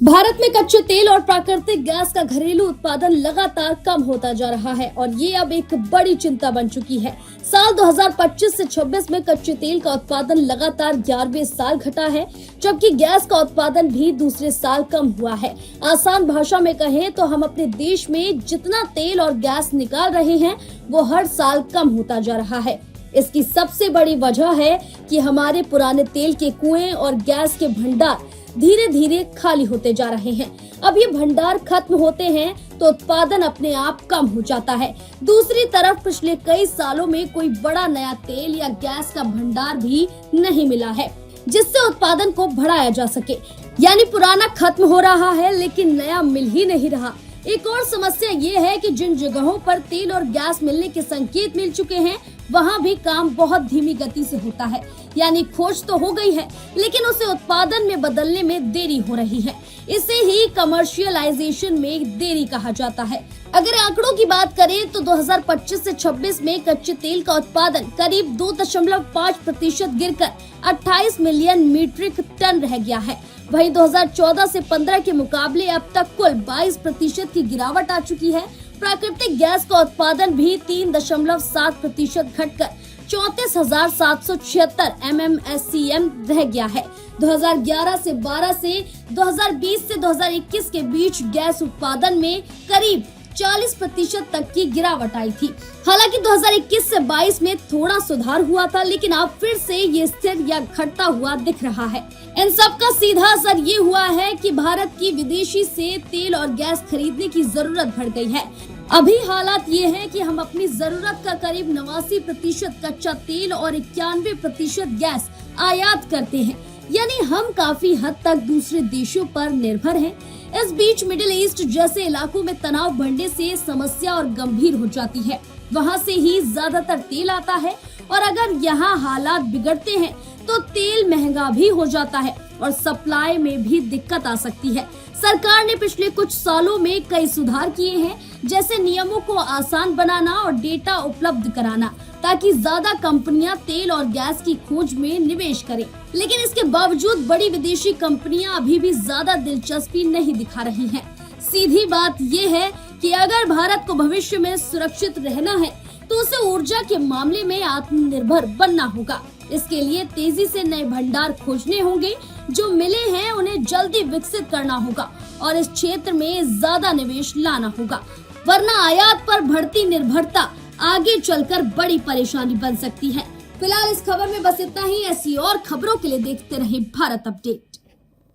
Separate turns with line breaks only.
भारत में कच्चे तेल और प्राकृतिक गैस का घरेलू उत्पादन लगातार कम होता जा रहा है और ये अब एक बड़ी चिंता बन चुकी है। साल 2025 से 26 में कच्चे तेल का उत्पादन लगातार 11वें साल घटा है, जबकि गैस का उत्पादन भी दूसरे साल कम हुआ है। आसान भाषा में कहें तो हम अपने देश में जितना तेल और गैस निकाल रहे हैं वो हर साल कम होता जा रहा है। इसकी सबसे बड़ी वजह है कि हमारे पुराने तेल के कुएं और गैस के भंडार धीरे धीरे खाली होते जा रहे हैं। अब ये भंडार खत्म होते हैं तो उत्पादन अपने आप कम हो जाता है। दूसरी तरफ पिछले कई सालों में कोई बड़ा नया तेल या गैस का भंडार भी नहीं मिला है जिससे उत्पादन को बढ़ाया जा सके। यानी पुराना खत्म हो रहा है लेकिन नया मिल ही नहीं रहा। एक और समस्या ये है कि जिन जगहों पर तेल और गैस मिलने के संकेत मिल चुके हैं वहाँ भी काम बहुत धीमी गति से होता है। यानी खोज तो हो गई है लेकिन उसे उत्पादन में बदलने में देरी हो रही है। इसे ही कमर्शियलाइजेशन में देरी कहा जाता है। अगर आंकड़ों की बात करें तो 2025 से 26 में कच्चे तेल का उत्पादन करीब 2.5% गिरकर 28 मिलियन मीट्रिक टन रह गया है। वहीं 2014 से 15 के मुकाबले अब तक कुल 22% की गिरावट आ चुकी है। प्राकृतिक गैस का उत्पादन भी 3.7% घटकर 34,776 MMSCM रह गया है। 2011 से 12 से 2020 से 2021 के बीच गैस उत्पादन में करीब 40% तक की गिरावट आई थी। हालांकि 2021 से 22 में थोड़ा सुधार हुआ था, लेकिन अब फिर से ये स्थिर या घटता हुआ दिख रहा है। इन सब का सीधा असर ये हुआ है कि भारत की विदेशी से तेल और गैस खरीदने की जरूरत बढ़ गई है। अभी हालात ये है कि हम अपनी जरूरत का करीब 89% कच्चा तेल और 91% गैस आयात करते हैं। यानी हम काफी हद तक दूसरे देशों पर निर्भर हैं। इस बीच मिडिल ईस्ट जैसे इलाकों में तनाव बढ़ने से समस्या और गंभीर हो जाती है। वहाँ से ही ज्यादातर तेल आता है और अगर यहाँ हालात बिगड़ते हैं तो तेल महंगा भी हो जाता है और सप्लाई में भी दिक्कत आ सकती है। सरकार ने पिछले कुछ सालों में कई सुधार किए हैं, जैसे नियमों को आसान बनाना और डेटा उपलब्ध कराना, ताकि ज्यादा कंपनियां तेल और गैस की खोज में निवेश करें। लेकिन इसके बावजूद बड़ी विदेशी कंपनियां अभी भी ज्यादा दिलचस्पी नहीं दिखा रही हैं। सीधी बात ये है कि अगर भारत को भविष्य में सुरक्षित रहना है तो उसे ऊर्जा के मामले में आत्मनिर्भर बनना होगा। इसके लिए तेजी से नए भंडार खोजने होंगे, जो मिले हैं उन्हें जल्दी विकसित करना होगा और इस क्षेत्र में ज्यादा निवेश लाना होगा, वरना आयात पर बढ़ती निर्भरता आगे चलकर बड़ी परेशानी बन सकती है। फिलहाल इस खबर में बस इतना ही। ऐसी और खबरों के लिए देखते रहें भारत अपडेट।